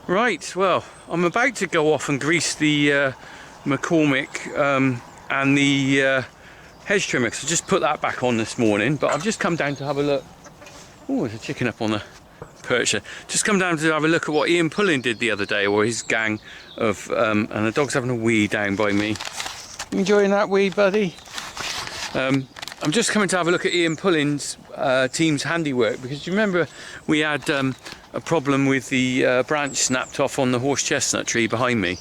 Right, well, I'm about to go off and grease the McCormick and the hedge trimmer, because I just put that back on this morning, but I've just come down to have a look. Oh, there's a chicken up on the perch there. Just come down to have a look at what Ian Pullin did the other day, or his gang of, and the dog's having a wee down by me. You enjoying that wee, buddy? I'm just coming to have a look at Ian Pullin's team's handiwork, because you remember we had a problem with the branch snapped off on the horse chestnut tree behind me.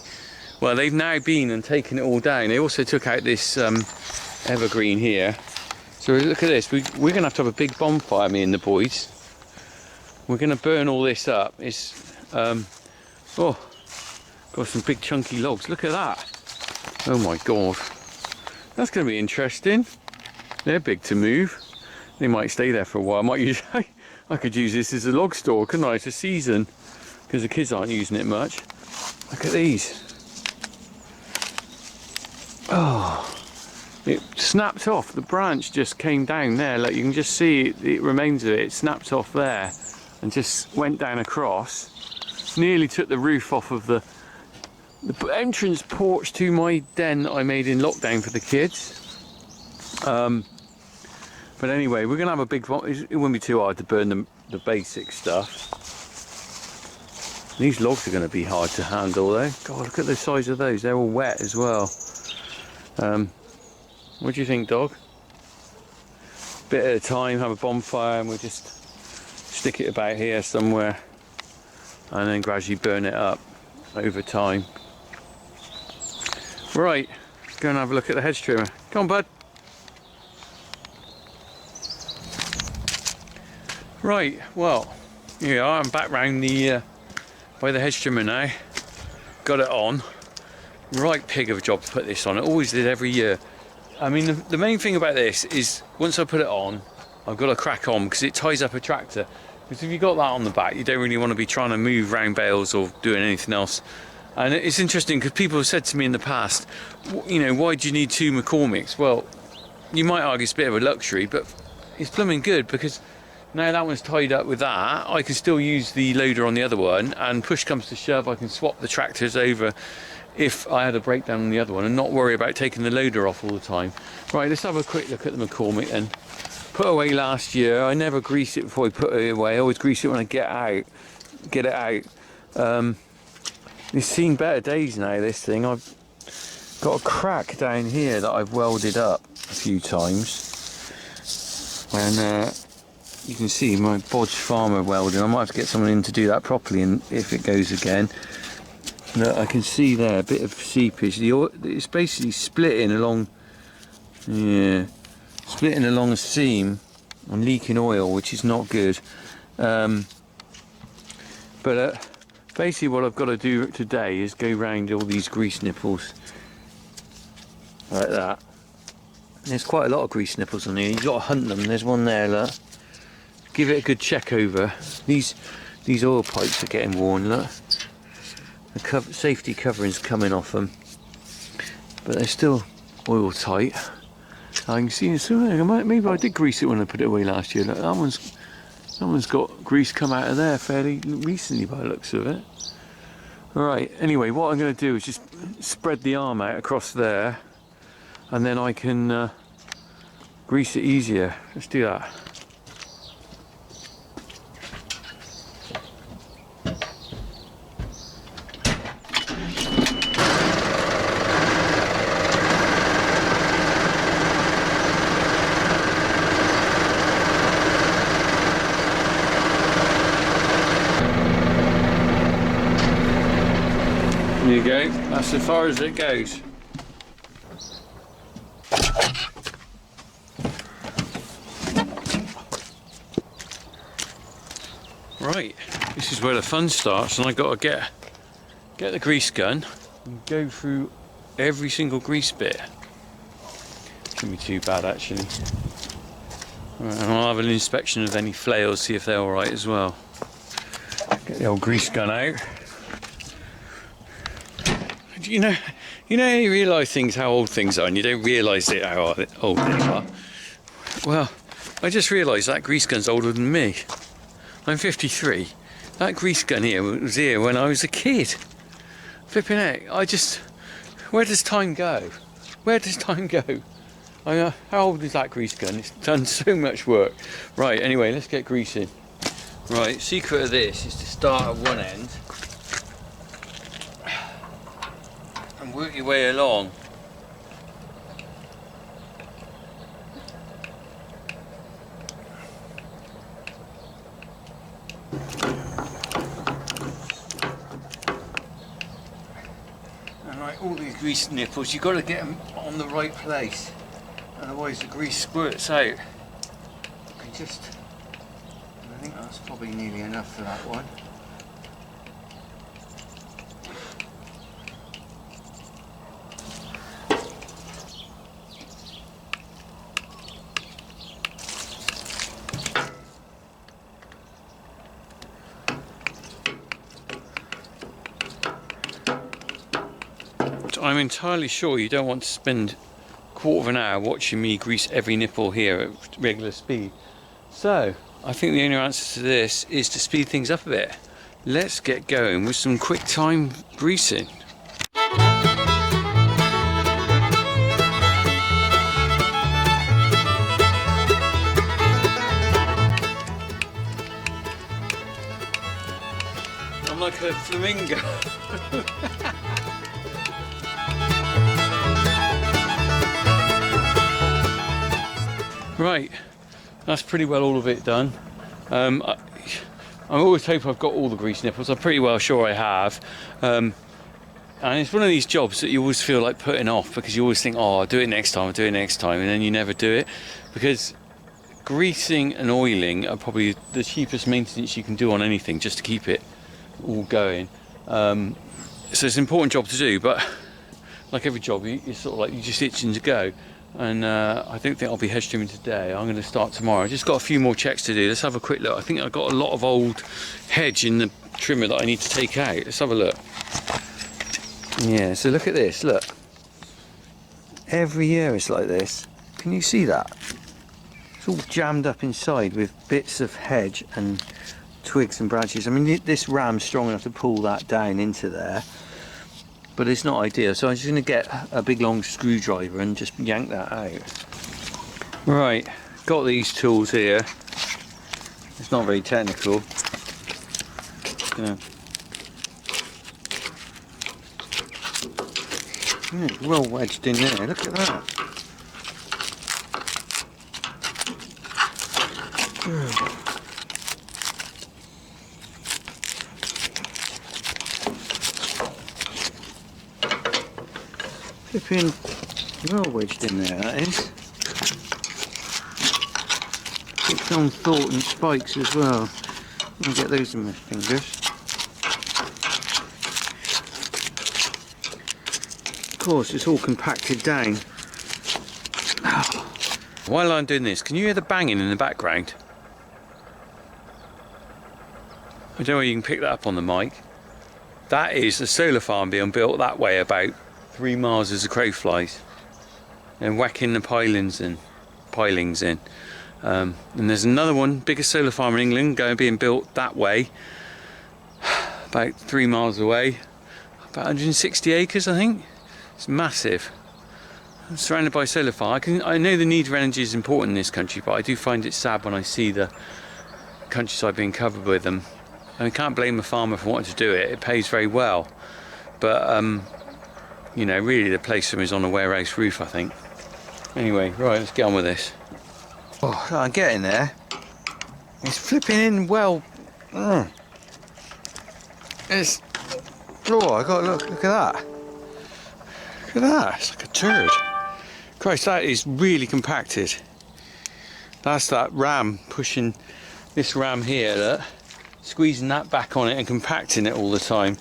Well, they've now been and taken it all down. They also took out this evergreen here. So look at this, we're going to have a big bonfire, me and the boys. We're going to burn all this up. It's, oh, got some big chunky logs, look at that. Oh my God, that's going to be interesting. They're big to move. They might stay there for a while. I could use this as a log store, couldn't I? It's a season, because the kids aren't using it much. Look at these. Oh, it snapped off. The branch just came down there. Like, you can just see it remains of it. It snapped off there and just went down across. Nearly took the roof off of the entrance porch to my den that I made in lockdown for the kids. But anyway, we're going to have a big, it wouldn't be too hard to burn the basic stuff. These logs are going to be hard to handle though. God, look at the size of those, they're all wet as well. What do you think, dog? Bit at a time, have a bonfire, and we'll just stick it about here somewhere and then gradually burn it up over time. Right, let's go and have a look at the hedge trimmer. Come on, bud. Right, well, here we are. I'm back round the by the hedge trimmer now. Got it on. Right pig of a job to put this on. I always did every year. I mean, the main thing about this is once I put it on, I've got to crack on, because it ties up a tractor. Because if you've got that on the back, you don't really want to be trying to move round bales or doing anything else. And it's interesting because people have said to me in the past, you know, why do you need two McCormicks? Well, you might argue it's a bit of a luxury, but it's blooming good, because now that one's tied up with that, I can still use the loader on the other one, and push comes to shove, I can swap the tractors over if I had a breakdown on the other one and not worry about taking the loader off all the time. Right, let's have a quick look at the McCormick then. Put away last year. I never grease it before I put it away. I always grease it when I get it out. It's seen better days now, this thing. I've got a crack down here that I've welded up a few times. And you can see my Bodge Farmer welding. I might have to get someone in to do that properly, and if it goes again. Look, I can see there a bit of seepage. It's basically splitting along, splitting along a seam and leaking oil, which is not good. But basically what I've got to do today is go round all these grease nipples like that. There's quite a lot of grease nipples on here. You've got to hunt them. There's one there, look. Give it a good check over. These oil pipes are getting worn, look. The safety covering's coming off them, but they're still oil tight. I can see maybe I did grease it when I put it away last year. Look, that one's got grease come out of there fairly recently by the looks of it. Alright, anyway, what I'm going to do is just spread the arm out across there, and then I can grease it easier. Let's do that. There you go, that's as far as it goes. Right, this is where the fun starts, and I've got to get the grease gun and go through every single grease bit. Shouldn't be too bad actually. Right, and I'll have an inspection of any flails, see if they're alright as well. Get the old grease gun out. You know, you realise things, how old things are, and you don't realise it how old they are. Well, I just realised that grease gun's older than me. I'm 53, That grease gun here was here when I was a kid. Flipping heck, where does time go? Where does time go? How old is that grease gun? It's done so much work. Right, anyway, let's get greasing. Right, secret of this is to start at one end and work your way along. And like all these grease nipples, you've got to get them on the right place, otherwise the grease squirts out. You can just, I think that's probably nearly enough for that one. I'm entirely sure you don't want to spend a quarter of an hour watching me grease every nipple here at regular speed. So I think the only answer to this is to speed things up a bit. Let's get going with some quick time greasing. I'm like a flamingo. Right, that's pretty well all of it done. I always hope I've got all the grease nipples. I'm pretty well sure I have. And it's one of these jobs that you always feel like putting off because you always think, oh, I'll do it next time, I'll do it next time, and then you never do it. Because greasing and oiling are probably the cheapest maintenance you can do on anything just to keep it all going. So it's an important job to do, but like every job, you're sort of like, you're just itching to go. And I don't think I'll be hedge trimming today. I'm going to start tomorrow. I've just got a few more checks to do. Let's have a quick look. I think I've got a lot of old hedge in the trimmer that I need to take out. Let's have a look. Yeah, so look at this, look. Every year it's like this. Can you see that? It's all jammed up inside with bits of hedge and twigs and branches. I mean, this ram's strong enough to pull that down into there, but it's not ideal. So I'm just going to get a big long screwdriver and just yank that out. Right, got these tools here. It's not very technical. It's well wedged in there, look at that. Flipping well wedged in there, that is. Got some thought and spikes as well. I'll get those in my fingers. Of course, it's all compacted down. While I'm doing this, can you hear the banging in the background? I don't know if you can pick that up on the mic. That is a solar farm being built that way about 3 miles as the crow flies, and whacking the pilings in. And there's another one, bigger solar farm in England, being built that way, about 3 miles away, about 160 acres, I think. It's massive. I'm surrounded by solar farm. I know the need for energy is important in this country, but I do find it sad when I see the countryside being covered with them. I can't blame a farmer for wanting to do it. It pays very well, but you know, really the place for them is on a warehouse roof, I think. Anyway, right, let's get on with this. Oh, I'm getting there. It's flipping in well. It's. Oh, I got to look at that. Look at that. It's like a turd. Christ, that is really compacted. That's that ram pushing this ram here, look, squeezing that back on it and compacting it all the time.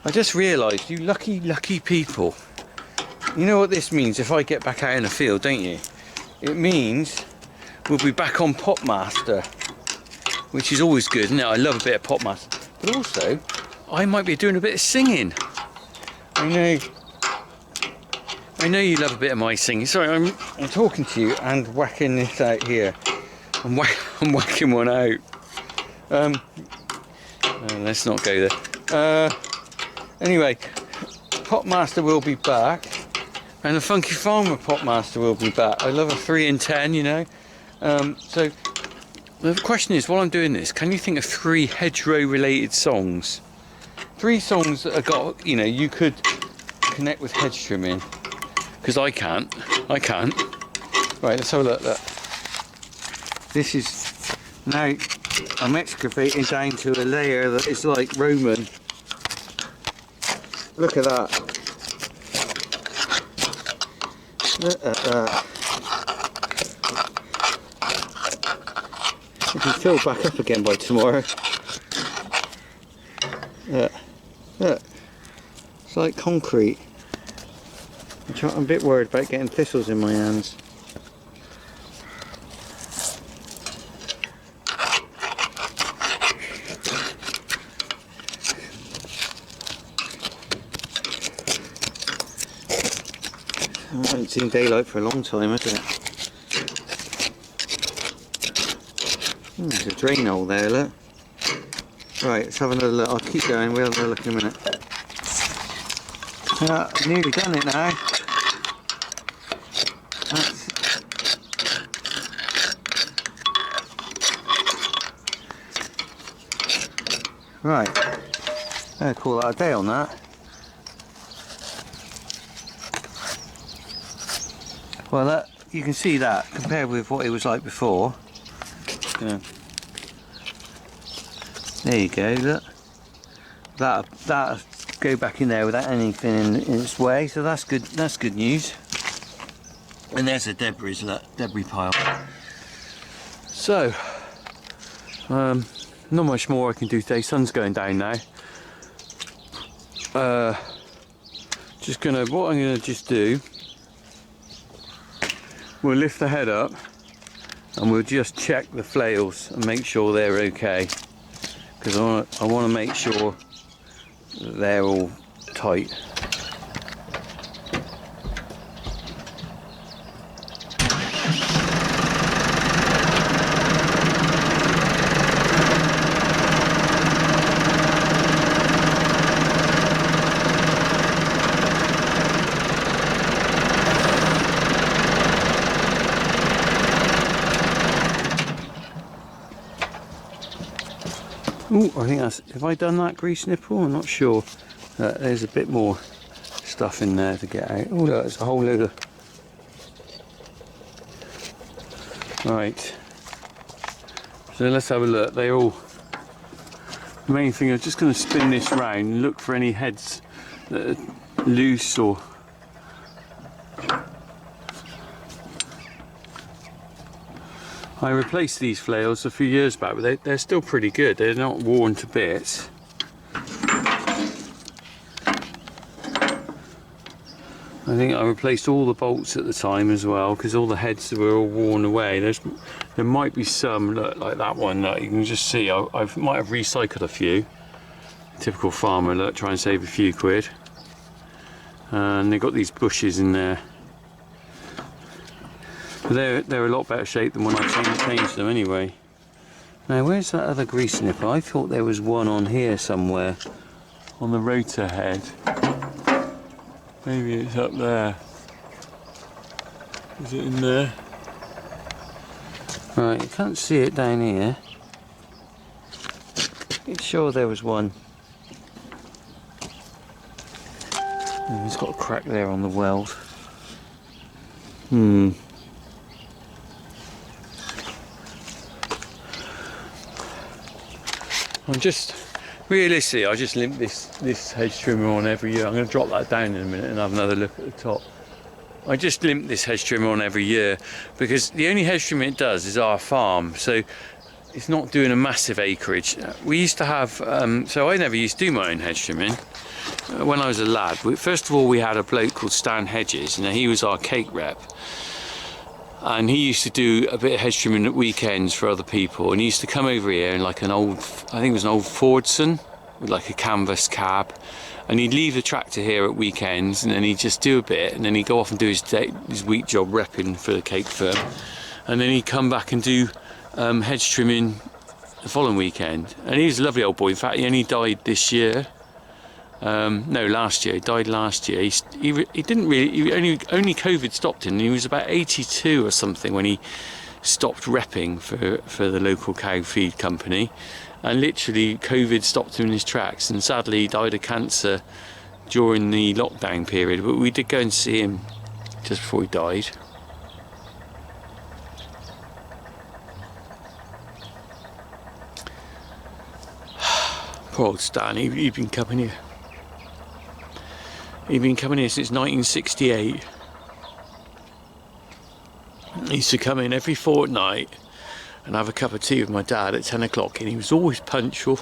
I just realised, you lucky people, you know what this means if I get back out in the field, don't you? It means we'll be back on Popmaster, which is always good, isn't it? I love a bit of Popmaster, but also I might be doing a bit of singing. I know you love a bit of my singing. Sorry, I'm talking to you and whacking this out here. I'm whacking one out. Let's not go there. Anyway, Popmaster will be back, and the Funky Farmer Popmaster will be back. I love a 3 in 10, you know. So the question is, while I'm doing this, can you think of 3 hedgerow related songs? 3 songs that have got, you know, you could connect with hedge trimming, because I can't. Right, let's have a look. This is, now I'm excavating down to a layer that is like Roman. Look at that. Look at that. It can fill back up again by tomorrow. Look. It's like concrete. I'm a bit worried about getting thistles in my hands. I haven't seen daylight for a long time, has it? There's a drain hole there, look. Right, let's have another look. I'll keep going, we'll have a look in a minute. Yeah, I've nearly done it now. Right, I'll call that a day on that. Well, that, you can see that compared with what it was like before. Yeah. There you go, look. That'll go back in there without anything in its way, so that's good news. And there's a debris pile. So, not much more I can do today. Sun's going down now. What I'm gonna just do, we'll lift the head up and we'll just check the flails and make sure they're okay, because I want to make sure that they're all tight. Oh, I think that's, have I done that grease nipple? I'm not sure. There's a bit more stuff in there to get out. Oh look, there's a whole load of... Right. So let's have a look. They all... The main thing, I'm just going to spin this round and look for any heads that are loose or... I replaced these flails a few years back, but they're still pretty good. They're not worn to bits. I think I replaced all the bolts at the time as well, because all the heads were all worn away. There might be some, look, like that one, that you can just see. I might have recycled a few. Typical farmer, look, try and save a few quid. And they've got these bushes in there. But they're a lot better shape than when I changed them anyway. Now, where's that other grease nipple? I thought there was one on here somewhere, on the rotor head. Maybe it's up there. Is it in there? Right, you can't see it down here. I'm sure there was one. Oh, it's got a crack there on the weld. I'm just, realistically, I just limp this hedge trimmer on every year. I'm going to drop that down in a minute and have another look at the top. I just limp this hedge trimmer on every year because the only hedge trimmer it does is our farm, so it's not doing a massive acreage. We used to have, so I never used to do my own hedge trimming. When I was a lad, first of all we had a bloke called Stan Hedges, and he was our cake rep. And he used to do a bit of hedge trimming at weekends for other people, and he used to come over here in like an old, I think it was an old Fordson with like a canvas cab, and he'd leave the tractor here at weekends, and then he'd just do a bit, and then he'd go off and do his week job repping for the cake firm, and then he'd come back and do hedge trimming the following weekend, and he's a lovely old boy. In fact, he only died this year. No, last year. He died last year. He didn't really. Only COVID stopped him. He was about 82 or something when he stopped repping for the local cow feed company, and literally COVID stopped him in his tracks. And sadly, he died of cancer during the lockdown period. But we did go and see him just before he died. Poor old Stan. He'd been coming here. He'd been coming here since 1968. He used to come in every fortnight and have a cup of tea with my dad at 10 o'clock, and he was always punctual.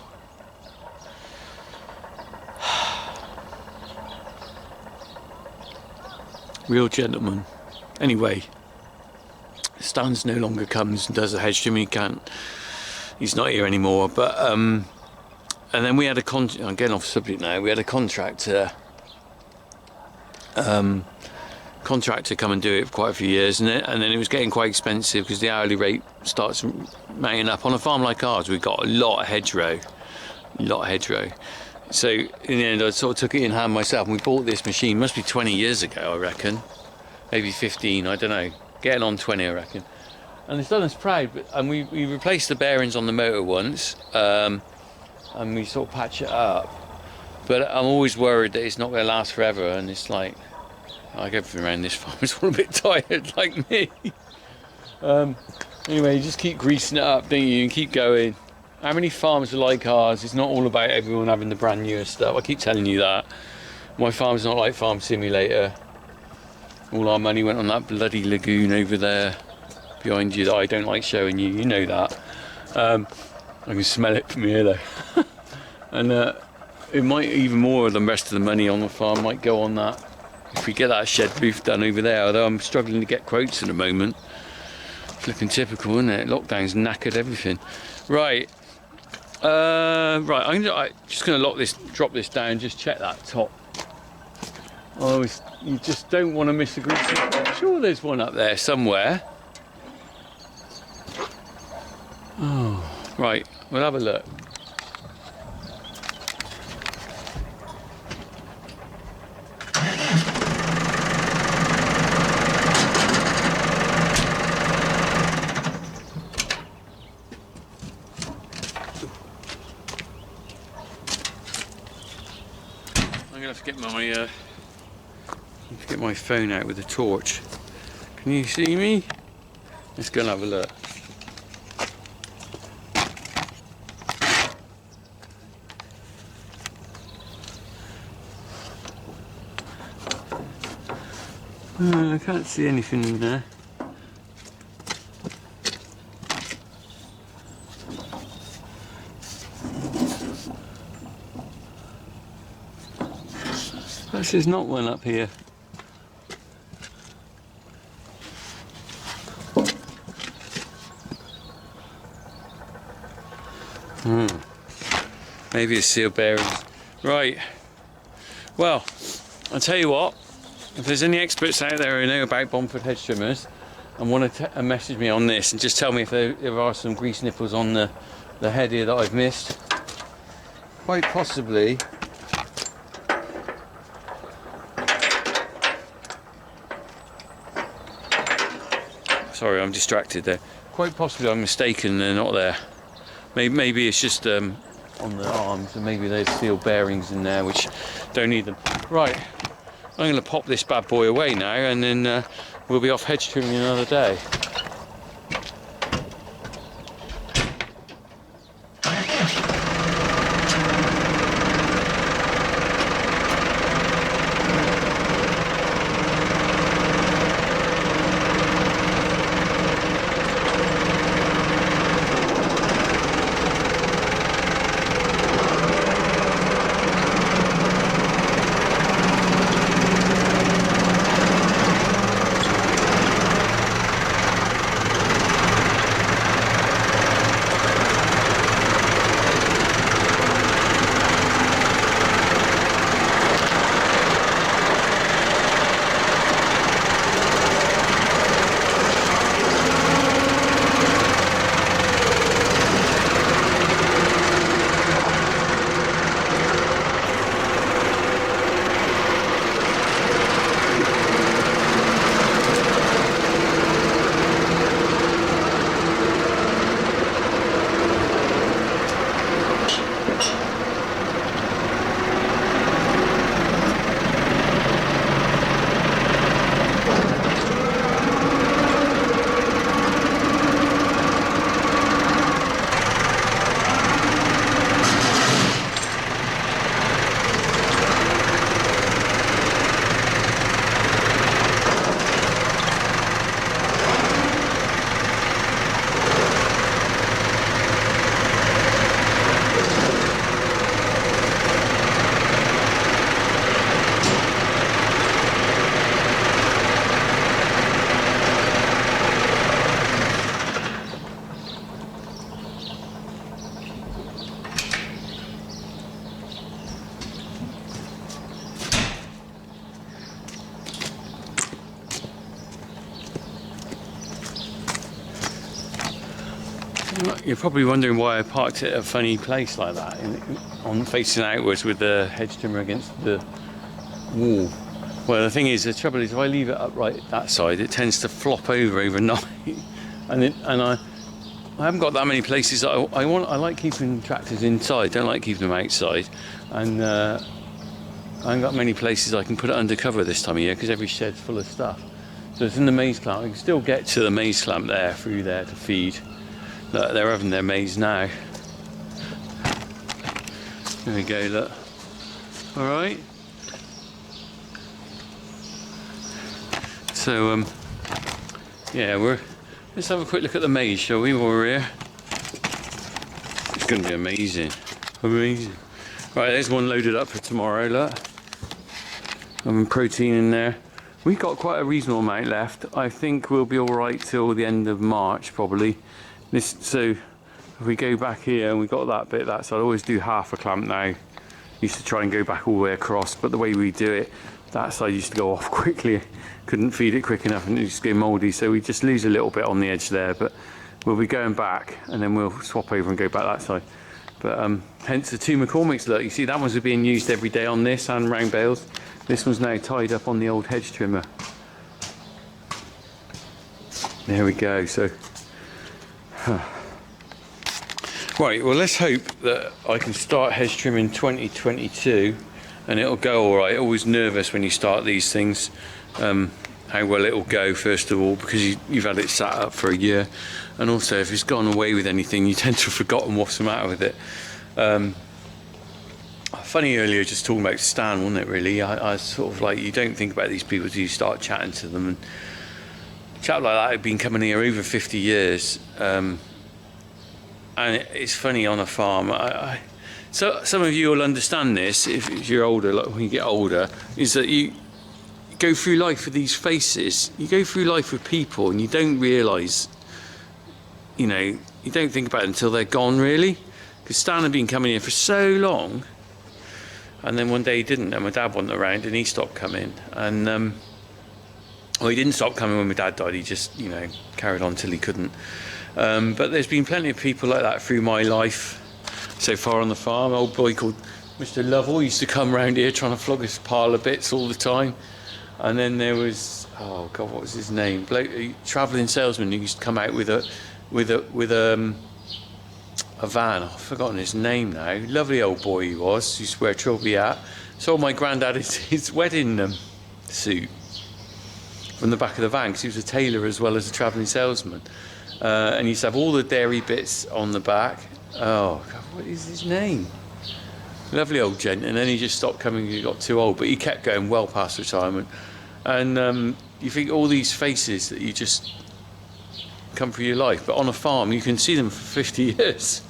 Real gentleman. Anyway, Stan's no longer comes and does the hedge trimming. He can't. He's not here anymore. But and then we had I'm getting off subject now. We had a contractor come and do it for quite a few years, and then it was getting quite expensive because the hourly rate starts mounting up. On a farm like ours, we've got a lot of hedgerow. So in the end, I sort of took it in hand myself, and we bought this machine. Must be 20 years ago, I reckon. Maybe 15, I don't know. Getting on 20, I reckon. And it's done us proud. And we replaced the bearings on the motor once, and we sort of patch it up. But I'm always worried that it's not going to last forever, and it's like everything around this farm is all a bit tired, like me. Anyway, you just keep greasing it up, don't you, and keep going. How many farms are like ours? It's not all about everyone having the brand newest stuff. I keep telling you that. My farm's not like Farm Simulator. All our money went on that bloody lagoon over there behind you that I don't like showing you. You know that. I can smell it from here though. And it might, even more of the rest of the money on the farm might go on that. If we get that shed roof done over there, although I'm struggling to get quotes at the moment. Flipping typical, isn't it? Lockdown's knackered everything. Right. I'm just going to drop this down, just check that top. You just don't want to miss a grease. I'm sure there's one up there somewhere. Oh, right, we'll have a look. I'm gonna have to get my phone out with a torch. Can you see me? Let's go and have a look. I can't see anything in there. There's not one up here. Maybe it's seal bearings. Right. Well, I'll tell you what. If there's any experts out there who know about Bomford hedge trimmers and want to message me on this and just tell me if there are some grease nipples on the head here that I've missed. Quite possibly. Sorry, I'm distracted there. Quite possibly I'm mistaken, they're not there. Maybe it's just on the arms, and maybe there's steel bearings in there which don't need them. Right, I'm going to pop this bad boy away now, and then we'll be off hedge trimming another day. You're probably wondering why I parked it at a funny place like that, on facing outwards with the hedge trimmer against the wall. Well, the thing is, the trouble is, if I leave it upright that side, it tends to flop over overnight, and I haven't got that many places that I like keeping tractors inside. Don't like keeping them outside, and I haven't got many places I can put it under cover this time of year because every shed's full of stuff. So it's in the maize clamp. I can still get to the maize clamp there through there to feed. Look, they're having their maize now. There we go, look. Alright. So, yeah, let's have a quick look at the maize, shall we, while we're here? It's going to be amazing. Amazing. Right, there's one loaded up for tomorrow, look. Having protein in there. We've got quite a reasonable amount left. I think we'll be alright till the end of March, probably. So if we go back here and we got that bit, that side, I always do half a clamp now. Used to try and go back all the way across, but the way we do it, that side used to go off quickly. Couldn't feed it quick enough and it used to go mouldy, so we just lose a little bit on the edge there, but we'll be going back and then we'll swap over and go back that side. But hence the two McCormicks, look, you see that one's being used every day on this and round bales. This one's now tied up on the old hedge trimmer. There we go, so right, well, let's hope that I can start hedge trimming 2022 and it'll go all right. Always nervous when you start these things, how well it'll go first of all, because you've had it sat up for a year, and also if it's gone away with anything you tend to have forgotten what's the matter with it. Funny earlier just talking about Stan, wasn't it, really? I sort of like, you don't think about these people till you start chatting to them, and a chap like that had been coming here over 50 years, and it's funny on a farm. So some of you will understand this if you're older, like when you get older, is that you go through life with these faces. You go through life with people and you don't realise, you know, you don't think about it until they're gone, really. Because Stan had been coming here for so long, and then one day he didn't, and my dad wasn't around and he stopped coming. And well, he didn't stop coming when my dad died, he just, you know, carried on till he couldn't. But there's been plenty of people like that through my life so far on the farm. An old boy called Mr. Lovell used to come round here trying to flog his pile of bits all the time. And then there was, oh God, what was his name? Travelling salesman who used to come out with a van. I've forgotten his name now. Lovely old boy he was. He used to wear a trilby hat. Sold my granddad his wedding suit from the back of the van because he was a tailor as well as a travelling salesman. And he used to have all the dairy bits on the back. Oh God, what is his name? Lovely old gent. And then he just stopped coming. He got too old, but he kept going well past retirement. And you think all these faces that you just come through your life, but on a farm you can see them for 50 years.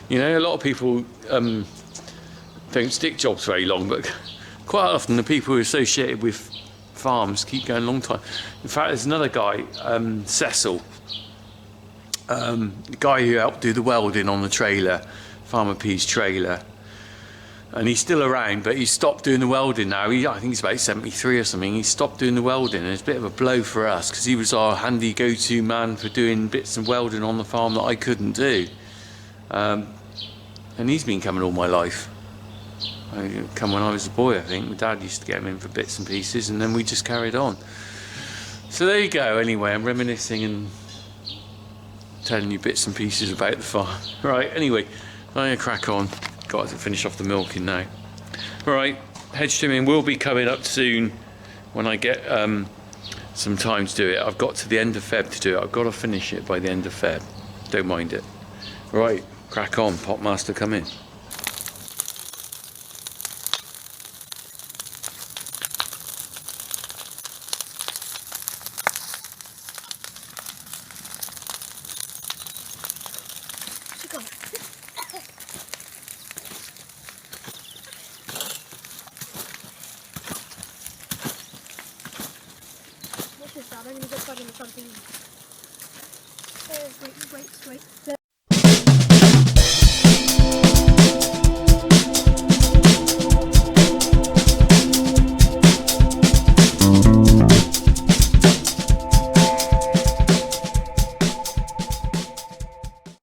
You know, a lot of people don't stick jobs very long, but quite often the people who are associated with farms keep going a long time. In fact, there's another guy, Cecil, the guy who helped do the welding on the trailer, Farmer P's trailer, and he's still around, but he's stopped doing the welding now. I think he's about 73 or something. He stopped doing the welding, and it's a bit of a blow for us because he was our handy go-to man for doing bits of welding on the farm that I couldn't do. And he's been coming all my life. Come when I was a boy, I think. My dad used to get him in for bits and pieces, and then we just carried on. So there you go. Anyway, I'm reminiscing and telling you bits and pieces about the farm. Right, anyway, I'm going to crack on. Got to finish off the milking now. Right, hedge trimming will be coming up soon when I get some time to do it. I've got to the end of Feb to do it. I've got to finish it by the end of Feb. Don't mind it. Right, crack on. Potmaster, come in. I'm going to get back into something. Straight.